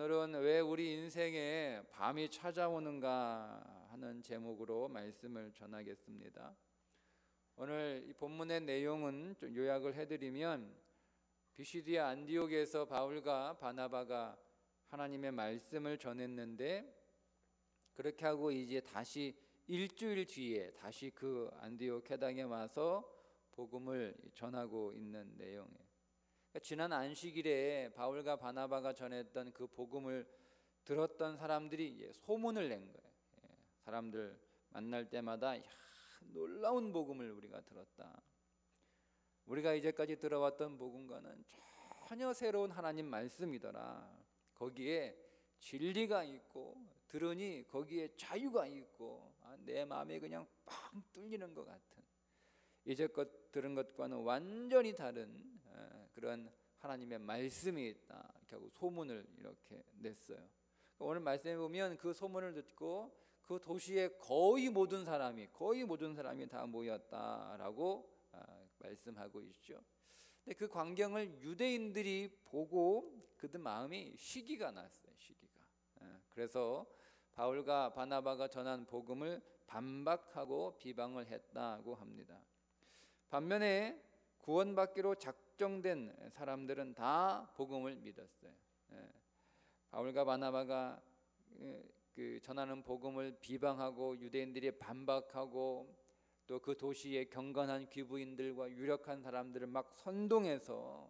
오늘은 왜 우리 인생에 밤이 찾아오는가 하는 제목으로 말씀을 전하겠습니다. 오늘 이 본문의 내용은 좀 요약을 해드리면 비시디아 안디옥에서 바울과 바나바가 하나님의 말씀을 전했는데, 그렇게 하고 이제 다시 일주일 뒤에 다시 그 안디옥 회당에 와서 복음을 전하고 있는 내용이에요. 지난 안식일에 바울과 바나바가 전했던 그 복음을 들었던 사람들이 소문을 낸 거예요. 사람들 만날 때마다 놀라운 복음을 우리가 들었다. 우리가 이제까지 들어왔던 복음과는 전혀 새로운 하나님 말씀이더라. 거기에 진리가 있고 들으니 거기에 자유가 있고 내 마음에 그냥 빵 뚫리는 것 같은, 이제껏 들은 것과는 완전히 다른 그런 하나님의 말씀이 있다. 이렇게 하고 소문을 이렇게 냈어요. 오늘 말씀에 보면 그 소문을 듣고 그 도시의 거의 모든 사람이 다 모였다라고 말씀하고 있죠. 근데 그 광경을 유대인들이 보고 그들 마음이 시기가 났어요. 시기가. 그래서 바울과 바나바가 전한 복음을 반박하고 비방을 했다고 합니다. 반면에 구원받기로 작정된 사람들은 다 복음을 믿었어요. 바울과 바나바가 그 전하는 복음을 비방하고 유대인들이 반박하고 또 그 도시의 경건한 귀부인들과 유력한 사람들을 막 선동해서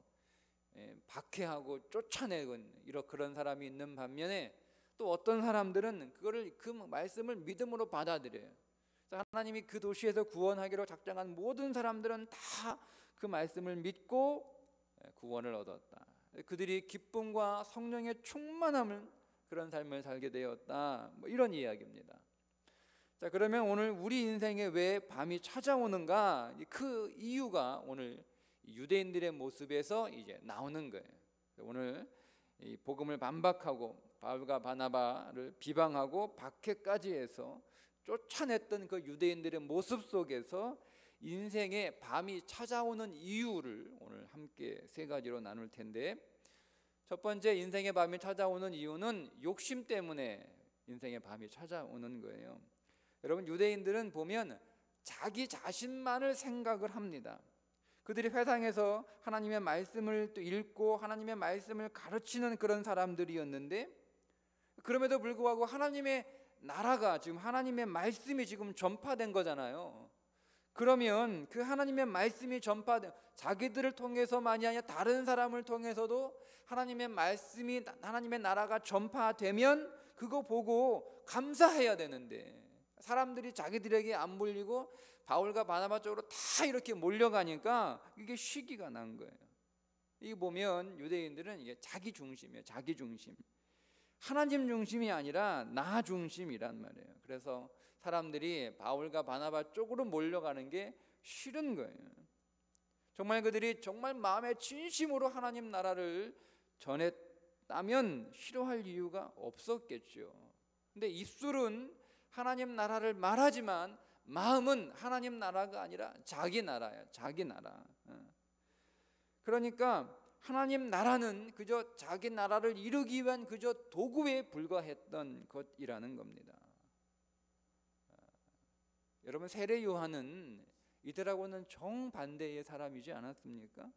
박해하고 쫓아내는 그런 사람이 있는 반면에, 또 어떤 사람들은 그 말씀을 믿음으로 받아들여요. 하나님이 그 도시에서 구원하기로 작정한 모든 사람들은 다 그 말씀을 믿고 구원을 얻었다. 그들이 기쁨과 성령의 충만함을 그런 삶을 살게 되었다. 이런 이야기입니다. 자, 그러면 오늘 우리 인생에 왜 밤이 찾아오는가? 그 이유가 오늘 유대인들의 모습에서 이제 나오는 거예요. 오늘 이 복음을 반박하고 바울과 바나바를 비방하고 박해까지 해서 쫓아냈던 그 유대인들의 모습 속에서 인생에 밤이 찾아오는 이유를 오늘 함께 세 가지로 나눌 텐데, 첫 번째, 인생의 밤이 찾아오는 이유는 욕심 때문에 인생의 밤이 찾아오는 거예요. 여러분, 유대인들은 보면 자기 자신만을 생각을 합니다. 그들이 회당에서 하나님의 말씀을 또 읽고 하나님의 말씀을 가르치는 그런 사람들이었는데, 그럼에도 불구하고 하나님의 나라가 지금 하나님의 말씀이 지금 전파된 거잖아요. 그러면 그 하나님의 말씀이 전파된, 자기들을 통해서만이 아니라 다른 사람을 통해서도 하나님의 말씀이, 하나님의 나라가 전파되면 그거 보고 감사해야 되는데, 사람들이 자기들에게 안 몰리고 바울과 바나바 쪽으로 다 이렇게 몰려가니까 이게 시기가 난 거예요. 이게 보면 유대인들은 이게 자기 중심이에요. 자기 중심. 하나님 중심이 아니라 나 중심이란 말이에요. 그래서 사람들이 바울과 바나바 쪽으로 몰려가는 게 싫은 거예요. 정말 그들이 정말 마음의 진심으로 하나님 나라를 전했다면 싫어할 이유가 없었겠죠. 근데 입술은 하나님 나라를 말하지만 마음은 하나님 나라가 아니라 자기 나라야. 자기 나라. 그러니까 하나님 나라는 그저 자기 나라를 이루기 위한 그저 도구에 불과했던 것이라는 겁니다. 여러분, 세례 요한은 이들하고는 정반대의 사람이지 않았습니까?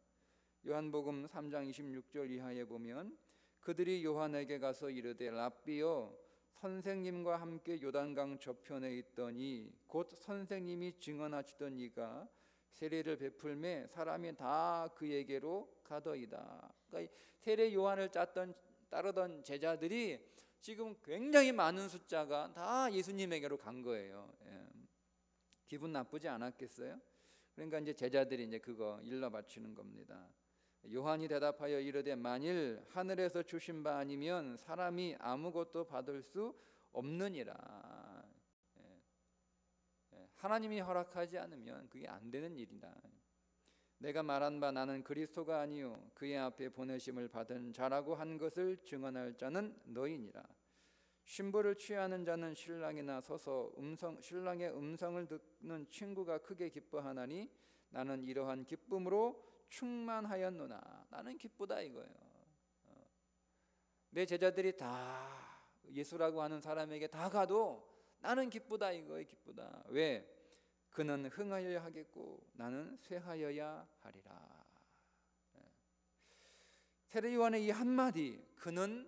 요한복음 3장 26절 이하에 보면 그들이 요한에게 가서 이르되 랍비여, 선생님과 함께 요단강 저편에 있더니 곧 선생님이 증언하시던 이가 세례를 베풀매 사람이 다 그에게로 가더이다. 그러니까 세례 요한을 따르던 제자들이 지금 굉장히 많은 숫자가 다 예수님에게로 간 거예요. 기분 나쁘지 않았겠어요? 그러니까 이제 제자들이 이제 그거 일러 바치는 겁니다. 요한이 대답하여 이르되 만일 하늘에서 주신 바 아니면 사람이 아무것도 받을 수 없느니라. 하나님이 허락하지 않으면 그게 안 되는 일이다. 내가 말한 바 나는 그리스도가 아니요 그의 앞에 보내심을 받은 자라고 한 것을 증언할 자는 너희니라. 신부를 취하는 자는 신랑이나 서서 신랑의 음성을 듣는 친구가 크게 기뻐하나니 나는 이러한 기쁨으로 충만하였노나. 나는 기쁘다 이거예요. 내 제자들이 다 예수라고 하는 사람에게 다 가도 나는 기쁘다, 이거에 기쁘다. 왜? 그는 흥하여야 하겠고 나는 쇠하여야 하리라. 세례 요한의 이 한마디, 그는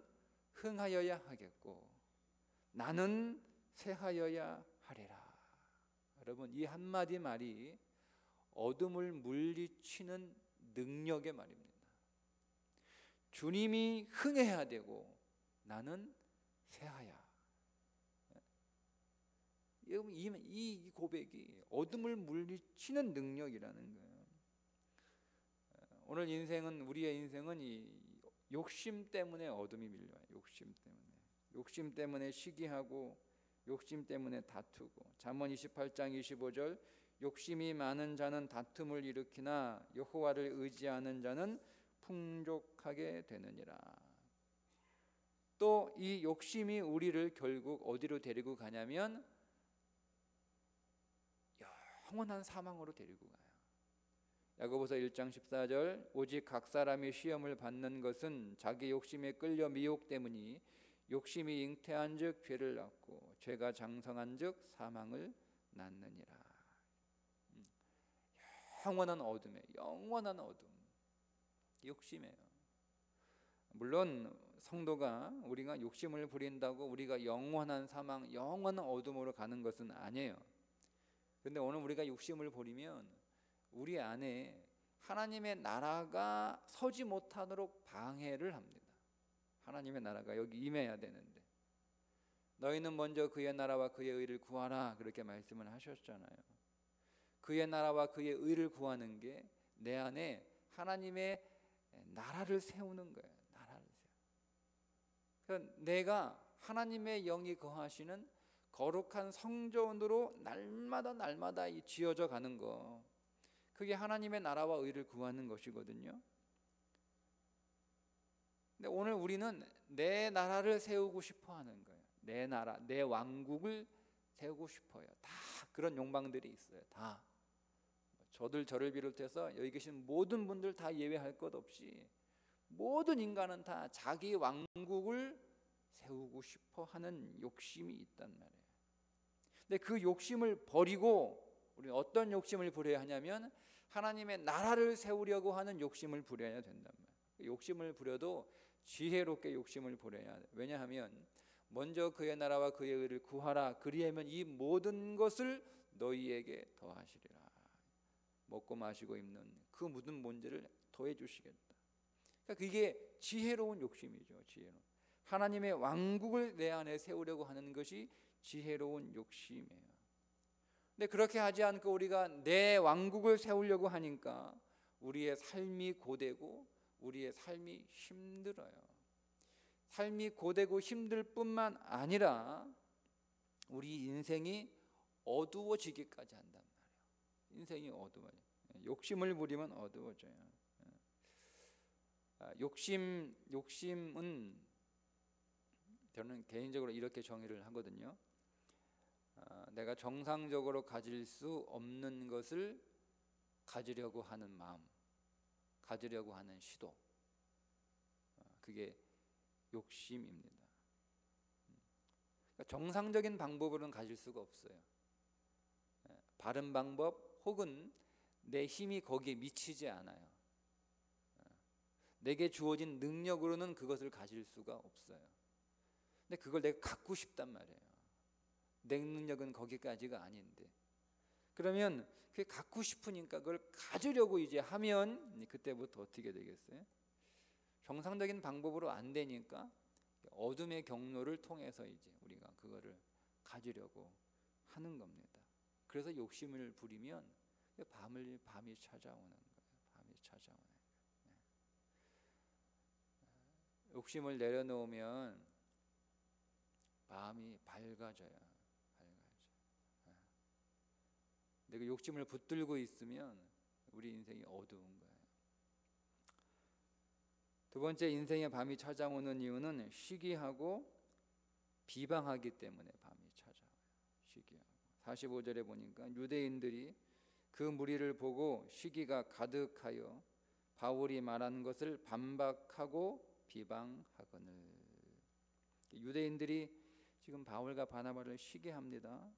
흥하여야 하겠고 나는 쇠하여야 하리라. 여러분, 이 한마디 말이 어둠을 물리치는 능력의 말입니다. 주님이 흥해야 되고 나는 쇠하야. 여러분, 이 고백이 어둠을 물리치는 능력이라는 거예요. 오늘 우리의 인생은 이 욕심 때문에 어둠이 밀려요. 욕심 때문에 시기하고 욕심 때문에 다투고. 잠언 28장 25절, 욕심이 많은 자는 다툼을 일으키나 여호와를 의지하는 자는 풍족하게 되느니라. 또 이 욕심이 우리를 결국 어디로 데리고 가냐면 영원한 사망으로 데리고 가요. 야고보서 1장 14절, 오직 각 사람이 시험을 받는 것은 자기 욕심에 끌려 미혹되므니 욕심이 잉태한즉 죄를 낳고 죄가 장성한즉 사망을 낳느니라. 영원한 어둠, 욕심이에요. 물론 성도가 우리가 욕심을 부린다고 우리가 영원한 사망, 영원한 어둠으로 가는 것은 아니에요. 그런데 오늘 우리가 욕심을 부리면 우리 안에 하나님의 나라가 서지 못하도록 방해를 합니다. 하나님의 나라가 여기 임해야 되는데, 너희는 먼저 그의 나라와 그의 의를 구하라, 그렇게 말씀을 하셨잖아요. 그의 나라와 그의 의를 구하는 게 내 안에 하나님의 나라를 세우는 거예요. 나라를 세워. 그러니까 내가 하나님의 영이 거하시는 거룩한 성전으로 날마다 지어져 가는 거, 그게 하나님의 나라와 의를 구하는 것이거든요. 근데 오늘 우리는 내 나라를 세우고 싶어 하는 거예요. 내 나라, 내 왕국을 세우고 싶어요. 다 그런 욕망들이 있어요. 다. 저를 비롯해서 여기 계신 모든 분들 다 예외할 것 없이 모든 인간은 다 자기 왕국을 세우고 싶어 하는 욕심이 있단 말이에요. 근데 그 욕심을 버리고 우리는 어떤 욕심을 부려야 하냐면 하나님의 나라를 세우려고 하는 욕심을 부려야 된단 말이에요. 욕심을 부려도 지혜롭게 욕심을 부려야 돼요. 왜냐하면 먼저 그의 나라와 그의 의를 구하라, 그리하면 이 모든 것을 너희에게 더하시리라. 먹고 마시고 입는 그 모든 문제를 더해 주시겠다. 그러니까 그게 지혜로운 욕심이죠. 지혜로운. 하나님의 왕국을 내 안에 세우려고 하는 것이 지혜로운 욕심이에요. 근데 그렇게 하지 않고 우리가 내 왕국을 세우려고 하니까 우리의 삶이 고되고 우리의 삶이 힘들어요. 삶이 고되고 힘들 뿐만 아니라 우리 인생이 어두워지기까지 한단 말이에요. 인생이 어두워져요. 욕심을 부리면 어두워져요. 욕심은 저는 개인적으로 이렇게 정의를 하거든요. 내가 정상적으로 가질 수 없는 것을 가지려고 하는 마음, 가지려고 하는 시도, 그게 욕심입니다. 그러니까 정상적인 방법으로는 가질 수가 없어요. 바른 방법 혹은 내 힘이 거기에 미치지 않아요. 내게 주어진 능력으로는 그것을 가질 수가 없어요. 근데 그걸 내가 갖고 싶단 말이에요. 내 능력은 거기까지가 아닌데, 그러면 그게 갖고 싶으니까 그걸 가지려고 이제 하면 그때부터 어떻게 되겠어요? 정상적인 방법으로 안 되니까 어둠의 경로를 통해서 이제 우리가 그거를 가지려고 하는 겁니다. 그래서 욕심을 부리면 밤이 찾아오는 거예요. 밤이 찾아오는 거예요. 욕심을 내려놓으면 마음이 밝아져요. 내가 욕심을 붙들고 있으면 우리 인생이 어두운 거예요. 두 번째, 인생의 밤이 찾아오는 이유는 시기하고 비방하기 때문에 밤이 찾아와요. 시기하고. 45절에 보니까 유대인들이 그 무리를 보고 시기가 가득하여 바울이 말한 것을 반박하고 비방하거늘. 유대인들이 지금 바울과 바나바를 쉬게 합니다.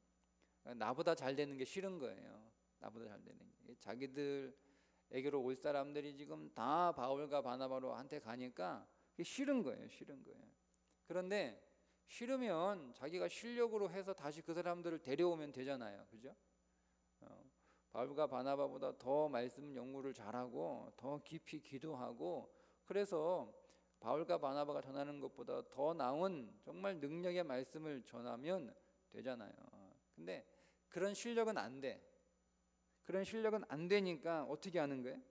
나보다 잘 되는 게 싫은 거예요. 나보다 잘 되는 게. 자기들에게로 올 사람들이 지금 다 바울과 바나바로 한테 가니까 그게 싫은 거예요. 싫은 거예요. 그런데 싫으면 자기가 실력으로 해서 다시 그 사람들을 데려오면 되잖아요. 그죠? 바울과 바나바보다 더 말씀 연구를 잘하고 더 깊이 기도하고, 그래서 바울과 바나바가 전하는 것보다 더 나은 정말 능력의 말씀을 전하면 되잖아요. 근데 그런 실력은 안 돼. 그런 실력은 안 되니까 어떻게 하는 거예요?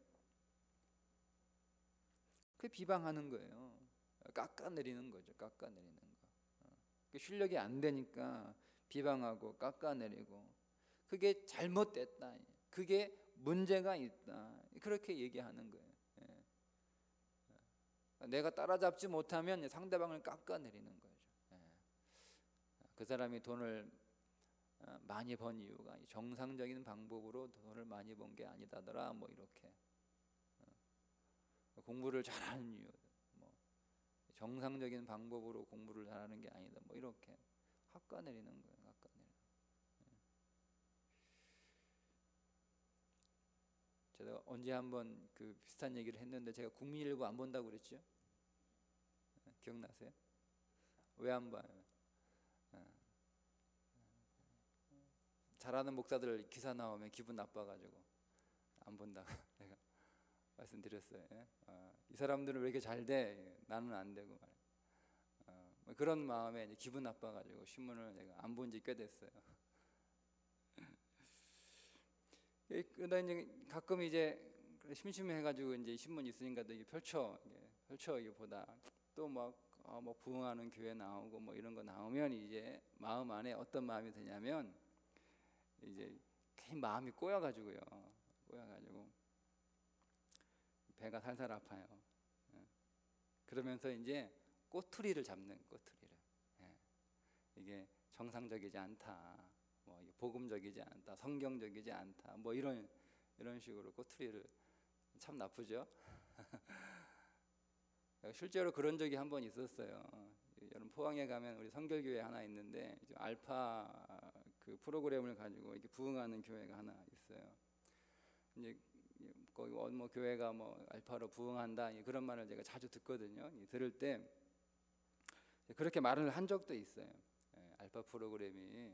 그 비방하는 거예요. 깎아내리는 거죠. 깎아내리는 거. 그 실력이 안 되니까 비방하고 깎아내리고, 그게 잘못됐다, 그게 문제가 있다, 그렇게 얘기하는 거예요. 내가 따라잡지 못하면 상대방을 깎아내리는 거죠. 그 사람이 돈을 많이 번 이유가 정상적인 방법으로 돈을 많이 번 게 아니다더라, 뭐 이렇게. 공부를 잘하는 이유, 뭐 정상적인 방법으로 공부를 잘하는 게 아니다, 뭐 이렇게 깎아내리는 거예요. 깎아내리는. 제가 언제 한번 그 비슷한 얘기를 했는데, 제가 국민일보 안 본다고 그랬죠? 기억나세요? 왜 안 봐요? 잘하는 목사들 기사 나오면 기분 나빠가지고 안 본다고 내가 말씀드렸어요. 이 사람들은 왜 이렇게 잘 돼? 나는 안 되고 말이야. 그런 마음에 이제 기분 나빠가지고 신문을 내가 안 본 지 꽤 됐어요. 그러다 이제 가끔 이제 심심해가지고 이제 신문 있으니까 또 이게 펼쳐 이게 보다 또 뭐 부흥하는 교회 나오고 뭐 이런 거 나오면 이제 마음 안에 어떤 마음이 드냐면, 이제 괜히 마음이 꼬여가지고요. 꼬여가지고 배가 살살 아파요. 그러면서 이제 꼬투리를 잡는, 꼬투리를. 이게 정상적이지 않다, 뭐 복음적이지 않다, 성경적이지 않다, 뭐 이런 식으로 꼬투리를. 참 나쁘죠. 실제로 그런 적이 한 번 있었어요. 여러분 포항에 가면 우리 성결교회 하나 있는데, 알파 그 프로그램을 가지고 이렇게 부흥하는 교회가 하나 있어요. 이제 거기 뭐 교회가 뭐 알파로 부흥한다, 그런 말을 제가 자주 듣거든요. 들을 때 그렇게 말을 한 적도 있어요. 알파 프로그램이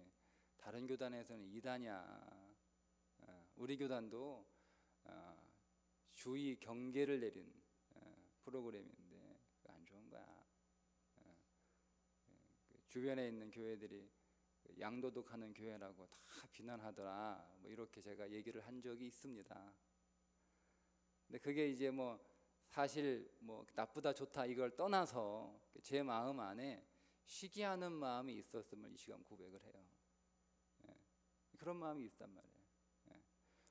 다른 교단에서는 이단이야. 우리 교단도 주의 경계를 내린 프로그램인데 안 좋은 거야. 주변에 있는 교회들이 양도독하는 교회라고 다 비난하더라, 뭐 이렇게 제가 얘기를 한 적이 있습니다. 근데 그게 이제 뭐 사실 뭐 나쁘다 좋다 이걸 떠나서 제 마음 안에 시기하는 마음이 있었음을 이 시간 고백을 해요. 그런 마음이 있단 말이에요.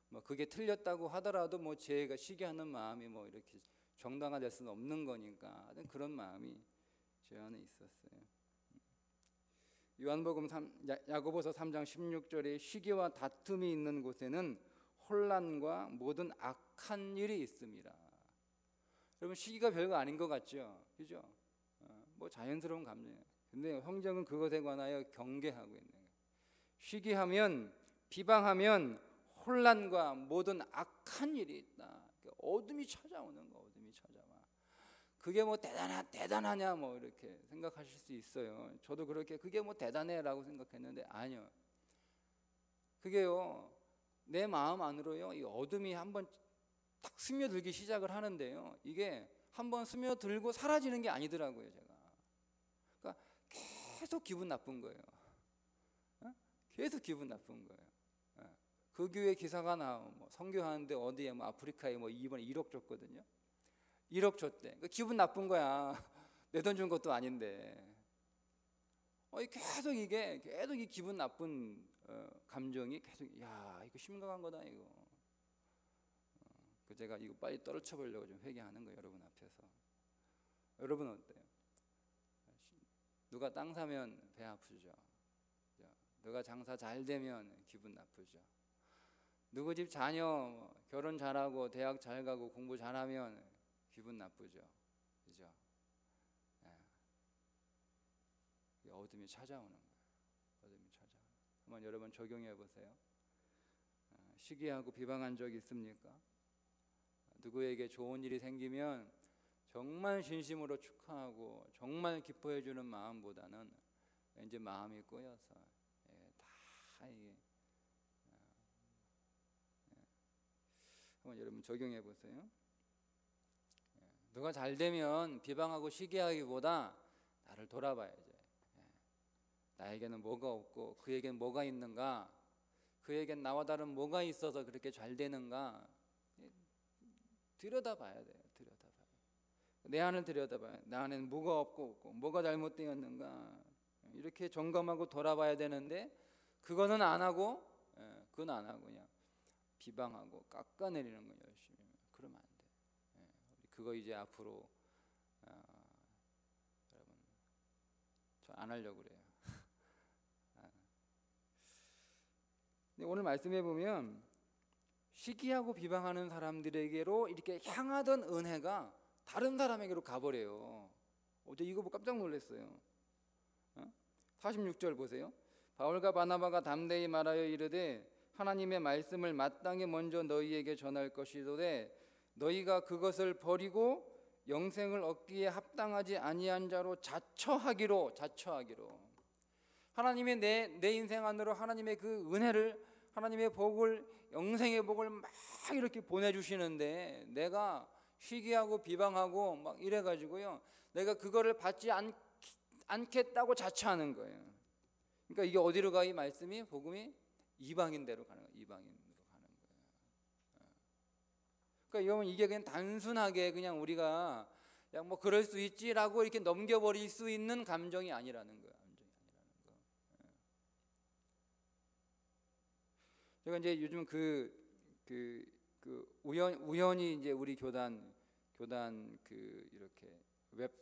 뭐 그게 틀렸다고 하더라도 뭐 제가 시기하는 마음이 뭐 이렇게 정당화될 수는 없는 거니까 그런 마음이 제 안에 있었어요. 요한복음 야고보서 3장 16절에 시기와 다툼이 있는 곳에는 혼란과 모든 악한 일이 있습니다. 여러분 시기가 별거 아닌 것 같죠? 그죠? 뭐 자연스러운 감정이에요. 근데 성경은 그것에 관하여 경계하고 있는 거예요. 시기하면, 비방하면 혼란과 모든 악한 일이 있다. 어둠이 찾아오는 거, 어둠이 찾아와. 그게 뭐 대단하냐 뭐 이렇게 생각하실 수 있어요. 저도 그렇게 그게 뭐 대단해라고 생각했는데 아니요. 그게요, 내 마음 안으로요, 이 어둠이 한번 딱 스며들기 시작을 하는데요, 이게 한번 스며들고 사라지는 게 아니더라고요. 제가 그러니까 계속 기분 나쁜 거예요. 계속 기분 나쁜 거예요. 그 교회 기사가 나오면 뭐 선교하는데 어디에 뭐 아프리카에 뭐 이번에 1억 줬거든요. 1억 줬대. 기분 나쁜 거야. 내 돈 준 것도 아닌데. 계속 이 기분 나쁜 감정이 계속, 야 이거 심각한 거다 이거. 제가 이거 빨리 떨쳐 보려고 좀 회개하는 거예요, 여러분 앞에서. 여러분 어때요? 누가 땅 사면 배 아프죠. 누가 장사 잘 되면 기분 나쁘죠. 누구 집 자녀 결혼 잘하고 대학 잘 가고 공부 잘하면 기분 나쁘죠. 그죠? 어둠이 찾아오는 거예요. 어둠이 찾아오는 거예요. 한번 여러분 적용해 보세요. 시기하고 비방한 적 있습니까? 누구에게 좋은 일이 생기면 정말 진심으로 축하하고 정말 기뻐해 주는 마음보다는 왠지 마음이 꼬여서 다 이게 한번 여러분 적용해 보세요. 누가 잘 되면 비방하고 시기하기보다 나를 돌아봐야지. 나에게는 뭐가 없고 그에게는 뭐가 있는가? 그에겐 나와 다른 뭐가 있어서 그렇게 잘 되는가? 들여다봐야 돼요. 들여다봐요. 내 안을 들여다봐요. 내 안에는 뭐가 없고 뭐가 잘못되었는가? 이렇게 점검하고 돌아봐야 되는데 그거는 안 하고, 그건 안 하고 그냥 비방하고 깎아내리는 거 열심히. 그러면 안 돼. 그거 이제 앞으로 여러분 저 안 하려고 그래요. 근데 오늘 말씀해 보면 시기하고 비방하는 사람들에게로 이렇게 향하던 은혜가 다른 사람에게로 가버려요. 어제 이거 보고 깜짝 놀랐어요. 46절 보세요. 바울과 바나바가 담대히 말하여 이르되 하나님의 말씀을 마땅히 먼저 너희에게 전할 것이로되 너희가 그것을 버리고 영생을 얻기에 합당하지 아니한 자로 자처하기로. 하나님의 내 인생 안으로 하나님의 그 은혜를, 하나님의 복을, 영생의 복을 막 이렇게 보내주시는데 내가 시기하고 비방하고 막 이래가지고요, 내가 그거를 받지 않겠다고 자처하는 거예요. 그러니까 이게 어디로 가? 이 말씀이, 복음이 이방인대로 가는 거예요. 이방인으로 가는 거예요. 그러니까 여러분 이게 그냥 단순하게 그냥 우리가 그냥 뭐 그럴 수 있지라고 이렇게 넘겨버릴 수 있는 감정이 아니라는 거예요. 제가 이제 요즘 우연히 이제 우리 교단 그 이렇게 웹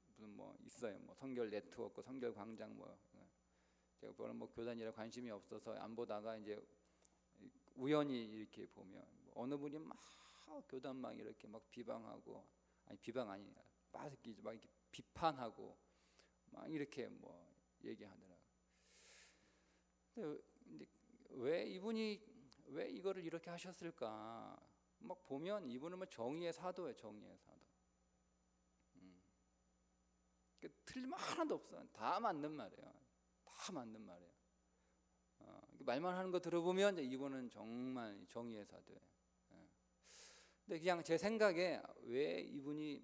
무슨 뭐 있어요. 뭐 성결 네트워크, 성결 광장 뭐. 제가 그거는 뭐 교단이라 관심이 없어서 안 보다가 이제 우연히 이렇게 보면 어느 분이 막 교단 막 이렇게 막 비방하고, 아니 비방 아니야, 막 이렇게 비판하고 막 이렇게 뭐 얘기하더라고. 근데 왜 이분이 왜 이거를 이렇게 하셨을까? 막 보면 이분은 뭐 정의의 사도예요, 정의의 사도. 틀림 하나도 없어. 다 맞는 말이에요. 다 맞는 말이에요. 말만 하는 거 들어보면 이분은 정말 정의의 사도예요. 근데 그냥 제 생각에 왜 이분이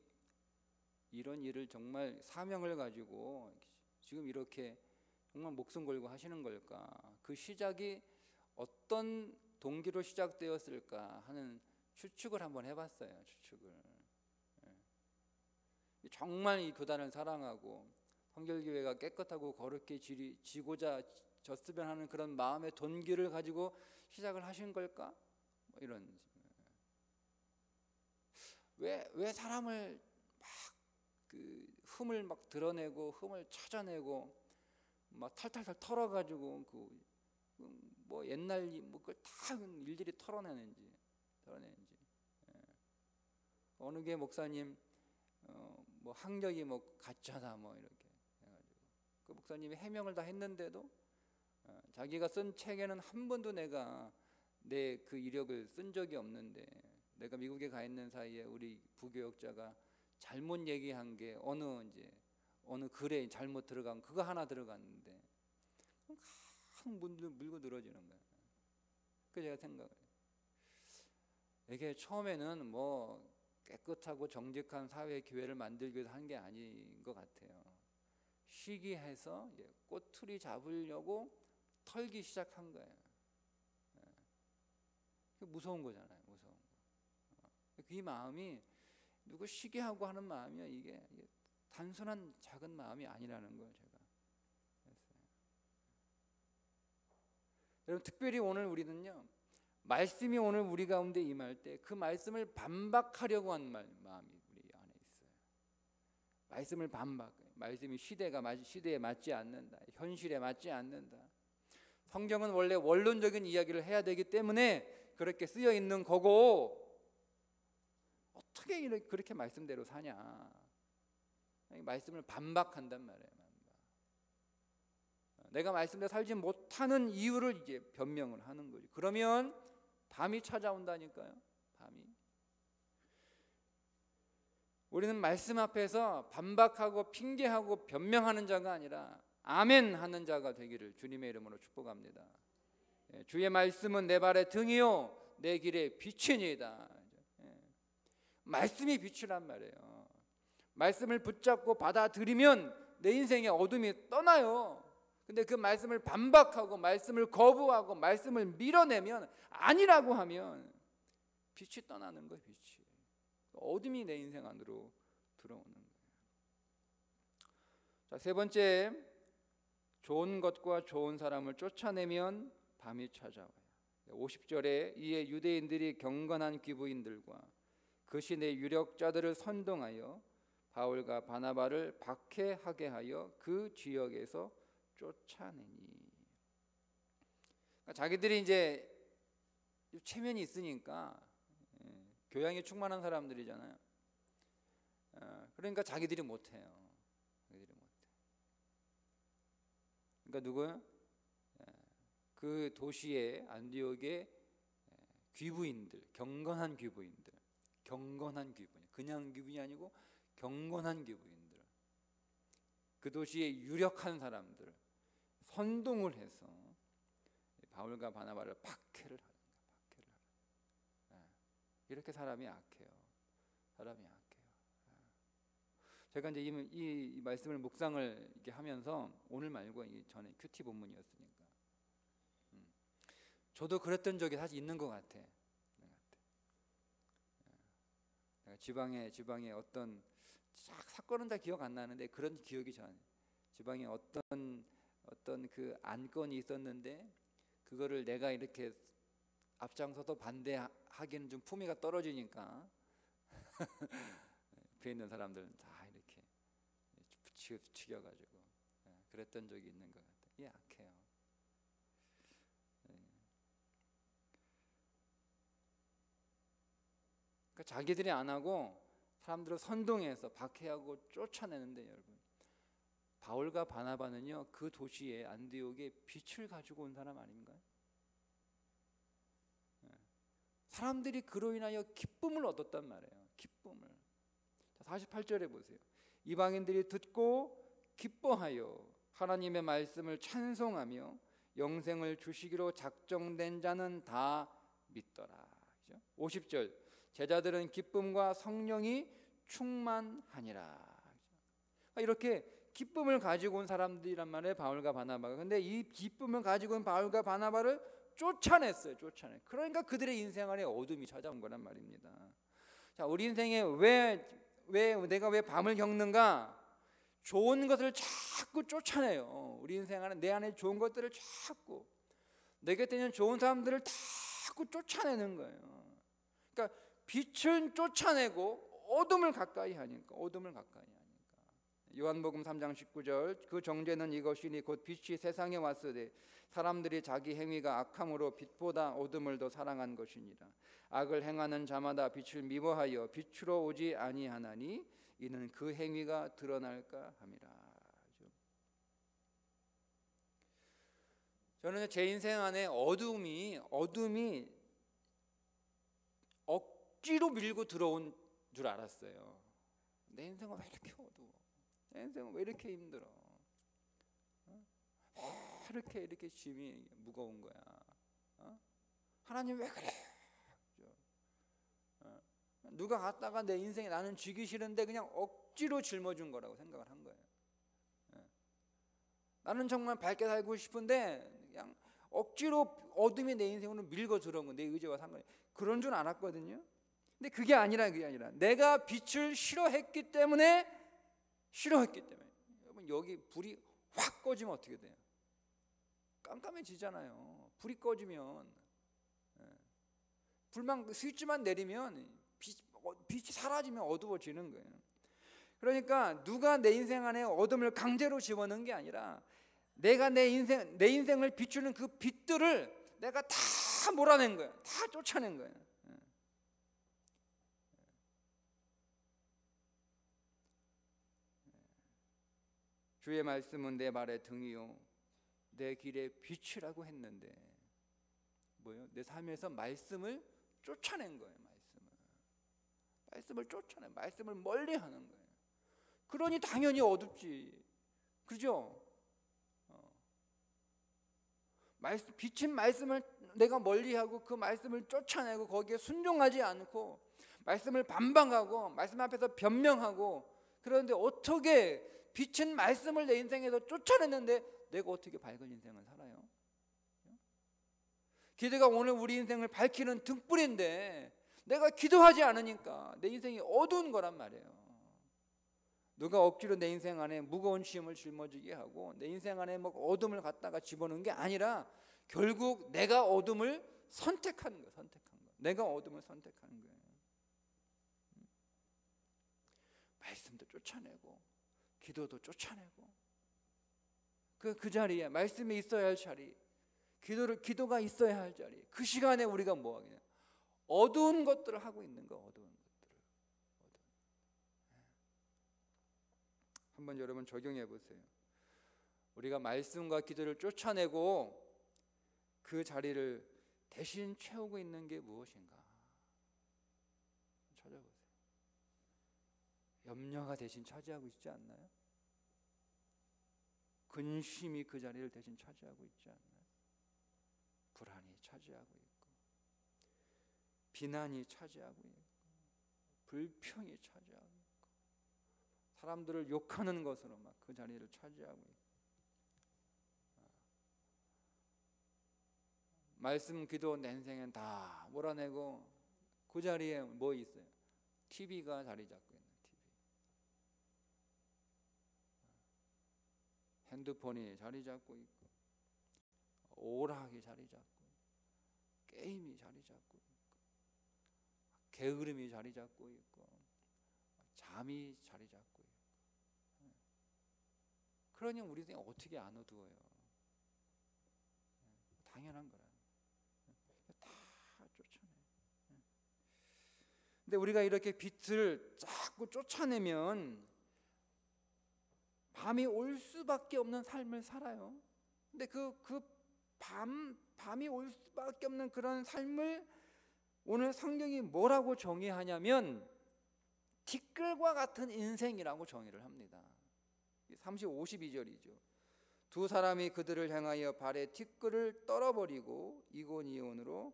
이런 일을 정말 사명을 가지고 지금 이렇게 정말 목숨 걸고 하시는 걸까? 그 시작이 어떤 동기로 시작되었을까 하는 추측을 한번 해봤어요. 추측을. 정말 이 교단을 사랑하고 성결교회가 깨끗하고 거룩히 지고자 졌으면 하는 그런 마음의 동기를 가지고 시작을 하신 걸까? 뭐 이런. 왜 사람을 막 그 흠을 막 드러내고 흠을 찾아내고 막 탈탈탈 털어가지고 그 뭐 옛날 뭐 그걸 다 일일이 털어내는지. 어느 게 목사님 뭐 학력이 뭐 가짜다 뭐 이렇게 해가지고 그 목사님이 해명을 다 했는데도 자기가 쓴 책에는 한 번도 내가 내 그 이력을 쓴 적이 없는데, 내가 미국에 가 있는 사이에 우리 부교역자가 잘못 얘기한 게 어느 글에 잘못 들어간 그거 하나 들어갔는데 막 물고 늘어지는 거예요. 그 제가 생각을 해요. 이게 처음에는 뭐 깨끗하고 정직한 사회 교회를 만들기 위해서 한 게 아닌 것 같아요. 시기해서 꼬투리 잡으려고 털기 시작한 거예요. 무서운 거잖아요. 무서운 거. 이 마음이 누구 시기하고 하는 마음이요, 이게 단순한 작은 마음이 아니라는 걸 제가 했어요. 여러분 특별히 오늘 우리는요, 말씀이 오늘 우리 가운데 임할 때 그 말씀을 반박하려고 하는 마음이 우리 안에 있어요. 말씀을 말씀이 시대에 맞지 않는다. 현실에 맞지 않는다. 성경은 원래 원론적인 이야기를 해야 되기 때문에 그렇게 쓰여 있는 거고, 어떻게 그렇게 말씀대로 사냐. 말씀을 반박한단 말이에요. 내가 말씀대로 살지 못하는 이유를 이제 변명을 하는 거죠. 그러면 밤이 찾아온다니까요. 밤이. 우리는 말씀 앞에서 반박하고 핑계하고 변명하는 자가 아니라 아멘 하는 자가 되기를 주님의 이름으로 축복합니다. 주의 말씀은 내 발의 등이요 내 길의 빛이니이다. 말씀이 빛이란 말이에요. 말씀을 붙잡고 받아들이면 내 인생의 어둠이 떠나요. 근데 그 말씀을 반박하고 말씀을 거부하고 말씀을 밀어내면 아니라고 하면 빛이 떠나는 거예요. 빛이. 어둠이 내 인생 안으로 들어오는 거예요. 자, 세 번째, 좋은 것과 좋은 사람을 쫓아내면 밤이 찾아와요. 50절에 이에 유대인들이 경건한 귀부인들과 그 신의 유력자들을 선동하여 바울과 바나바를 박해하게 하여 그 지역에서 쫓아내니. 그러니까 자기들이 이제 체면이 있으니까 교양이 충만한 사람들이잖아요. 그러니까 자기들이 못해요. 그러니까 누구요? 그 도시의 안디옥의 귀부인들, 경건한 귀부인들, 그냥 귀부인이 아니고 경건한 귀부인들, 그 도시의 유력한 사람들 선동을 해서 바울과 바나바를 박해를 하는 거예요. 이렇게 사람이 악해요. 제가 이제 이 말씀을 묵상을 이렇게 하면서 오늘 말고 이 전에 큐티 본문이었으니까 저도 그랬던 적이 사실 있는 것 같아. 내가 지방에 어떤 사건은 다 기억 안 나는데 그런 기억이 지방에 어떤 그 안건이 있었는데 그거를 내가 이렇게 앞장서서 반대하기는 좀 품위가 떨어지니까 옆에 있는 사람들은 다 이렇게 부추겨가지고 그랬던 적이 있는 것 같아요. 이게 악해요. 그러니까 자기들이 안 하고 사람들을 선동해서 박해하고 쫓아내는데, 여러분, 바울과 바나바는요 그 도시에 안디옥에 빛을 가지고 온 사람 아닌가요? 사람들이 그로 인하여 기쁨을 얻었단 말이에요. 기쁨을. 48절에 보세요. 이방인들이 듣고 기뻐하여 하나님의 말씀을 찬송하며 영생을 주시기로 작정된 자는 다 믿더라. 50절 제자들은 기쁨과 성령이 충만하니라. 이렇게 기쁨을 가지고 온 사람들이란 말이에요, 바울과 바나바가. 근데 이 기쁨을 가지고 온 바울과 바나바를 쫓아냈어요. 그러니까 그들의 인생 안에 어둠이 찾아온 거란 말입니다. 자, 우리 인생에 내가 왜 밤을 겪는가? 좋은 것을 자꾸 쫓아내요. 우리 인생 안에 내 안에 좋은 것들을 자꾸, 내 곁에 있는 좋은 사람들을 자꾸 쫓아내는 거예요. 그러니까 빛을 쫓아내고 어둠을 가까이 하니까. 요한복음 3장 19절 그 정죄는 이것이니 곧 빛이 세상에 왔으되 사람들이 자기 행위가 악함으로 빛보다 어둠을 더 사랑한 것이니라. 악을 행하는 자마다 빛을 미워하여 빛으로 오지 아니하나니 이는 그 행위가 드러날까 함이라. 저는 제 인생 안에 어둠이 억지로 밀고 들어온 줄 알았어요. 내 인생은 왜 이렇게 어두워? 내 인생은 왜 이렇게 힘들어? 왜 이렇게 짐이 무거운 거야? 하나님 왜 그래? 누가 갔다가 내 인생에 나는 쥐기 싫은데 그냥 억지로 짊어준 거라고 생각을 한 거예요. 나는 정말 밝게 살고 싶은데 그냥 억지로 어둠이 내 인생으로 밀고 들어온 거, 내 의지와 상관이 그런 줄 알았거든요. 근데 그게 아니라 내가 빛을 싫어했기 때문에 여러분, 여기 불이 확 꺼지면 어떻게 돼요? 깜깜해지잖아요. 불이 꺼지면 불만 스위치만 내리면 빛이 사라지면 어두워지는 거예요. 그러니까 누가 내 인생 안에 어둠을 강제로 집어넣은 게 아니라 내가 내 인생을 비추는 그 빛들을 내가 다 몰아낸 거예요. 다 쫓아낸 거예요. 주의 말씀은 내 발의 등이요 내 길의 빛이라고 했는데 뭐요? 내 삶에서 말씀을 쫓아낸 거예요. 말씀을 쫓아내, 말씀을 멀리하는 거예요. 그러니 당연히 어둡지, 그죠? 비친 말씀을 내가 멀리하고 그 말씀을 쫓아내고 거기에 순종하지 않고 말씀을 반박하고 말씀 앞에서 변명하고, 그런데 어떻게 비친 말씀을 내 인생에서 쫓아냈는데 내가 어떻게 밝은 인생을 살아요? 기도가 오늘 우리 인생을 밝히는 등불인데 내가 기도하지 않으니까 내 인생이 어두운 거란 말이에요. 누가 억지로 내 인생 안에 무거운 짐을 짊어지게 하고 내 인생 안에 뭐 어둠을 갖다가 집어넣은 게 아니라 결국 내가 어둠을 선택하는 거예요. 내가 어둠을 선택하는 거예요. 말씀도 쫓아내고 기도도 쫓아내고 그 자리에 말씀이 있어야 할 자리, 기도가 있어야 할 자리, 그 시간에 우리가 뭐 하겠냐? 어두운 것들을 하고 있는 거. 어두운 것들을. 한번 여러분 적용해 보세요. 우리가 말씀과 기도를 쫓아내고 그 자리를 대신 채우고 있는 게 무엇인가? 찾아보세요. 염려가 대신 차지하고 있지 않나요? 근심이 그 자리를 대신 차지하고 있지 않나요? 불안이 차지하고 있고, 비난이 차지하고 있고, 불평이 차지하고 있고, 사람들을 욕하는 것으로 막 그 자리를 차지하고 있고, 말씀, 기도 내 인생엔 다 몰아내고 그 자리에 뭐 있어요? TV가 자리 잡고 있는 TV, 핸드폰이 자리 잡고 있고, 오락이 자리 잡고 있고, 게임이 자리 잡고 있고, 게으름이 자리 잡고 있고, 잠이 자리 잡고 있고. 그러니 우리 인생 어떻게 안 어두워요? 당연한 거라. 다 쫓아내. 근데 우리가 이렇게 빛을 자꾸 쫓아내면 밤이 올 수밖에 없는 삶을 살아요. 근데 밤이 올 수밖에 없는 그런 삶을 오늘 성경이 뭐라고 정의하냐면 티끌과 같은 인생이라고 정의를 합니다. 52절이죠. 두 사람이 그들을 향하여 발에 티끌을 떨어버리고 이곤이온으로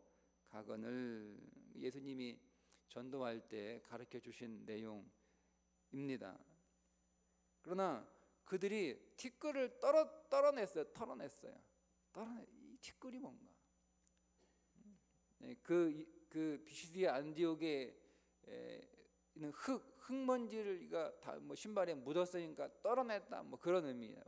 가거늘. 예수님이 전도할 때 가르쳐 주신 내용입니다. 그러나 그들이 티끌을 털어냈어요. 이 티끌이 뭔가? 그 비시디아 안디옥에 있는 흙먼지를 다 뭐 신발에 묻었으니까 떨어냈다, 뭐 그런 의미예요.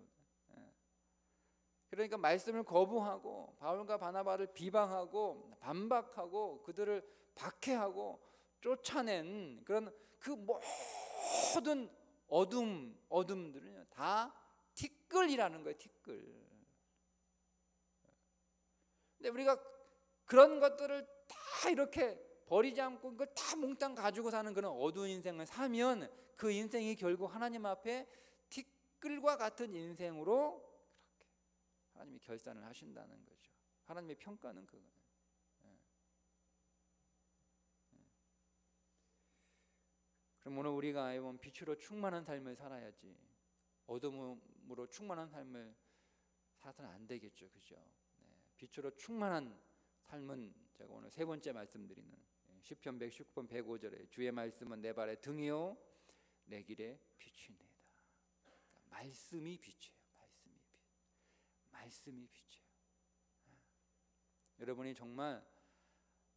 그러니까 말씀을 거부하고 바울과 바나바를 비방하고 반박하고 그들을 박해하고 쫓아낸 그런 그 모든 어둠들은요 다 티끌이라는 거예요. 티끌. 근데 우리가 그런 것들을 다 이렇게 버리지 않고 그걸 다 몽땅 가지고 사는 그런 어두운 인생을 사면 그 인생이 결국 하나님 앞에 티끌과 같은 인생으로 그렇게 하나님이 결산을 하신다는 거죠. 하나님의 평가는 그거예요. 그럼 오늘 우리가 이번 빛으로 충만한 삶을 살아야지 어둠으로 충만한 삶을 살아서는 안 되겠죠, 그죠? 빛으로 충만한 삶은 제가 오늘 세 번째 말씀드리는 시편 119편 105절에 주의 말씀은 내 발의 등이요 내 길의 빛이니이다. 말씀이 빛이에요. 말씀이 빛이에요. 여러분이 정말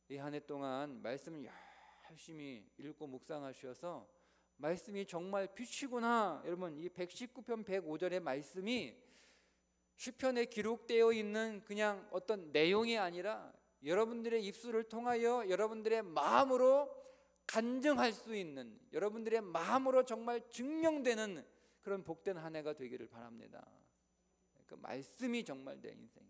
이 한 해 동안 말씀을 열심히 읽고 묵상하셔서 말씀이 정말 빛이구나. 여러분 이 119편 105절의 말씀이 시편에 기록되어 있는 그냥 어떤 내용이 아니라 여러분들의 입술을 통하여 여러분들의 마음으로 간증할 수 있는, 여러분들의 마음으로 정말 증명되는 그런 복된 한 해가 되기를 바랍니다. 그 말씀이 정말 내 인생에,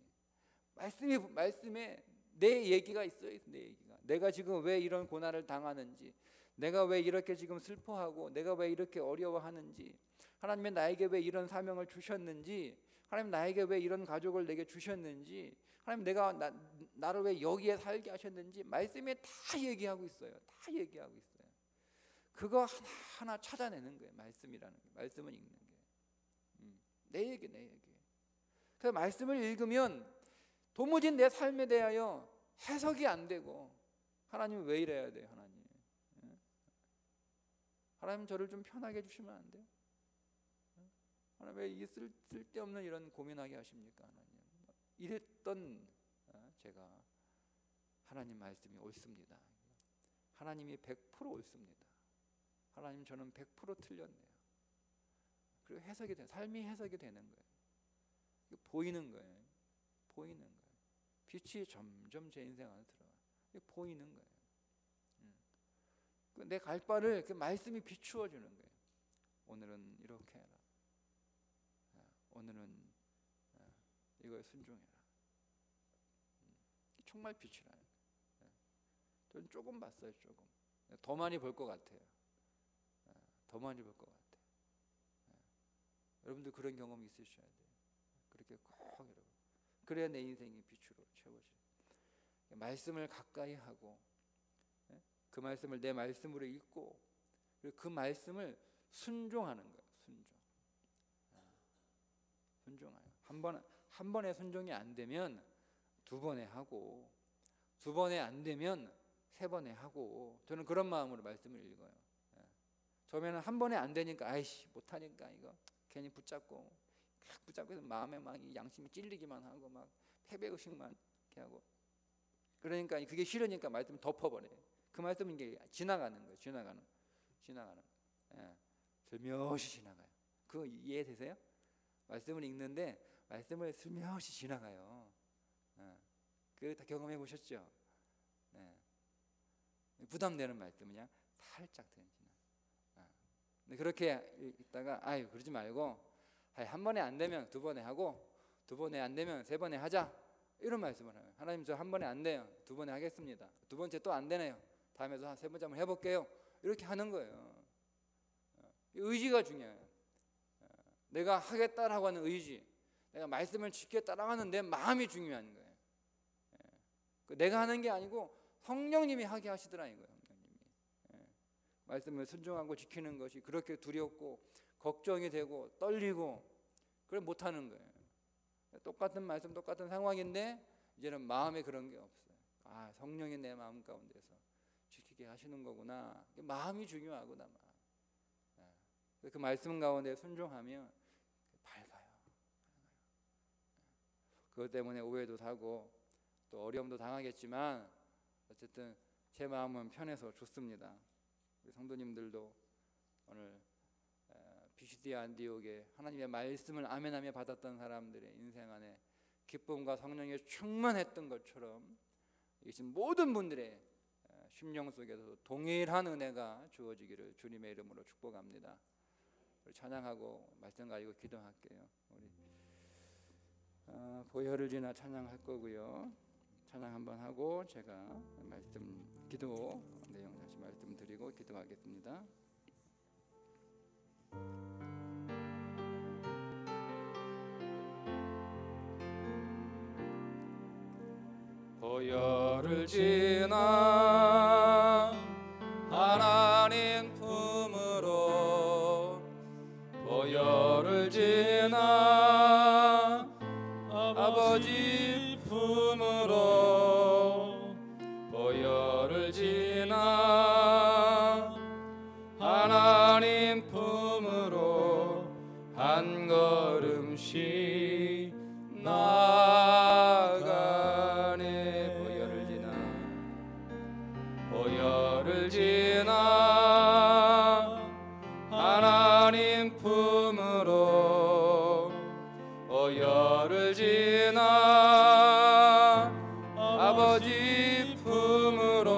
말씀에 내 얘기가 있어요. 내 얘기가, 내가 지금 왜 이런 고난을 당하는지, 내가 왜 이렇게 지금 슬퍼하고 내가 왜 이렇게 어려워하는지, 하나님이 나에게 왜 이런 사명을 주셨는지, 하나님 나에게 왜 이런 가족을 내게 주셨는지, 하나님 나를 왜 여기에 살게 하셨는지 말씀에 다 얘기하고 있어요. 다 얘기하고 있어요. 그거 하나하나 찾아내는 거예요. 말씀이라는 게. 말씀을 읽는 게. 내 얘기. 그 말씀을 읽으면 도무지 내 삶에 대하여 해석이 안 되고, 하나님 왜 이래야 돼요? 하나님 저를 좀 편하게 해주시면 안 돼요? 하나님 왜 이 쓸데없는 이런 고민하게 하십니까? 하나님 이랬던 제가 하나님 말씀이 옳습니다. 하나님이 100% 옳습니다. 하나님 저는 100% 틀렸네요. 그리고 해석이 돼, 삶이 해석이 되는 거예요. 보이는 거예요. 보이는 거예요. 빛이 점점 제 인생 안에 들어와요. 보이는 거예요. 내 갈 바를 그 말씀이 비추어 주는 거예요. 오늘은 이렇게 해라. 오늘은 이거에 순종해라. 정말 빛이라는 거예요. 저는 조금 봤어요. 조금. 더 많이 볼 것 같아요. 더 많이 볼 것 같아요. 여러분들 그런 경험이 있으셔야 돼요. 그렇게 꼭 여러분. 그래야 내 인생이 빛으로 채워져요. 말씀을 가까이 하고, 그 말씀을 내 말씀으로 읽고, 그리고 그 말씀을 순종하는 거예요. 순종하여. 한 번에 순종이 안 되면 두 번에 하고, 두 번에 안 되면 세 번에 하고, 저는 그런 마음으로 말씀을 읽어요. 처음에는 한 번에 안 되니까 아이씨 못하니까 이거 괜히 붙잡고 해서 마음에 막 양심이 찔리기만 하고 막 패배의식만 이렇게 하고, 그러니까 그게 싫으니까 말씀을 덮어버려요. 그 말씀은 이게 지나가는 거예요. 지나가는. 슬며시 지나가요. 그거 이해되세요? 말씀을 읽는데 말씀을 슬며시 지나가요. 그거 다 경험해 보셨죠? 부담되는 말씀 그냥 살짝 지나. 그렇게 있다가 아유 그러지 말고 한 번에 안 되면 두 번에 하고, 두 번에 안 되면 세 번에 하자, 이런 말씀을 해요. 하나님 저 한 번에 안 돼요. 두 번에 하겠습니다. 두 번째 또 안 되네요. 다음에도 한 세 번째 한번 해볼게요. 이렇게 하는 거예요. 의지가 중요해요. 내가 하겠다라고 하는 의지, 내가 말씀을 지켰다라고 하는 내 마음이 중요한 거예요. 내가 하는 게 아니고 성령님이 하게 하시더라 이거예요. 성령님이. 말씀을 순종하고 지키는 것이 그렇게 두렵고 걱정이 되고 떨리고 그걸 못하는 거예요. 똑같은 말씀, 똑같은 상황인데 이제는 마음에 그런 게 없어요. 아, 성령이 내 마음 가운데서 지키게 하시는 거구나. 마음이 중요하구나. 그 말씀 가운데 순종하면 밝아요. 그것 때문에 오해도 사고 또 어려움도 당하겠지만 어쨌든 제 마음은 편해서 좋습니다. 우리 성도님들도 오늘 피시디아 안디옥에 하나님의 말씀을 아멘하며 받았던 사람들의 인생 안에 기쁨과 성령에 충만했던 것처럼 계신 모든 분들의 심령 속에서 동일한 은혜가 주어지기를 주님의 이름으로 축복합니다. 우리 찬양하고 말씀 가지고 기도할게요. 우리 보혈을 지나 찬양할 거고요. 찬양 한번 하고 제가 말씀 기도 내용 다시 말씀드리고 기도하겠습니다. 보혈을 지나 하나님 품으로, 보혈을 지나 아버지 품으로, 보혈을 지나 하나님 품으로 한 걸음씩 나가네. 보혈을 지나, 보혈을 지나 하나님 품으로, 보혈을 지나 아버지 품으로,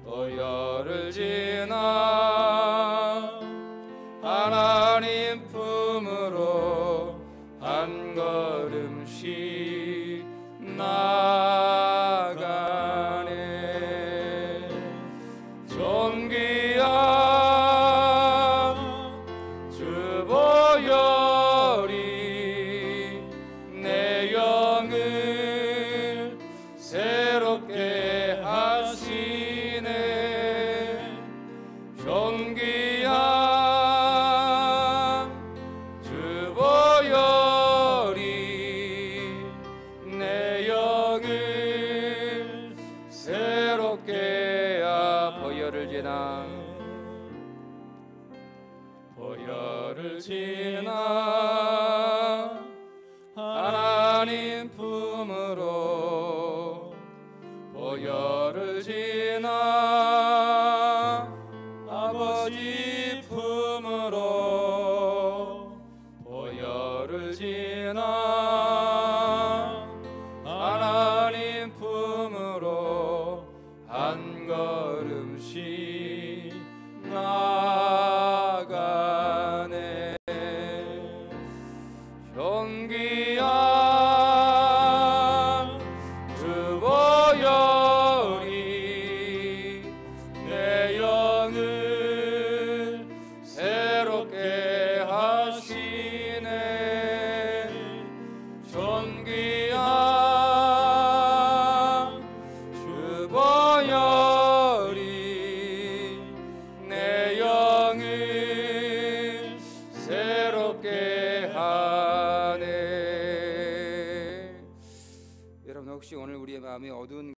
보혈을 지나 하나님 품으로 한 걸음씩 나가네. 너를 지나 하나님 품으로 한 걸음씩 나가네. 존귀한 주 보혈이 내 영을 새롭게 하시네. 존귀한 주 보혈이 내 영을 새롭게 하네. 여러분, 혹시 오늘 우리의 마음이 어두운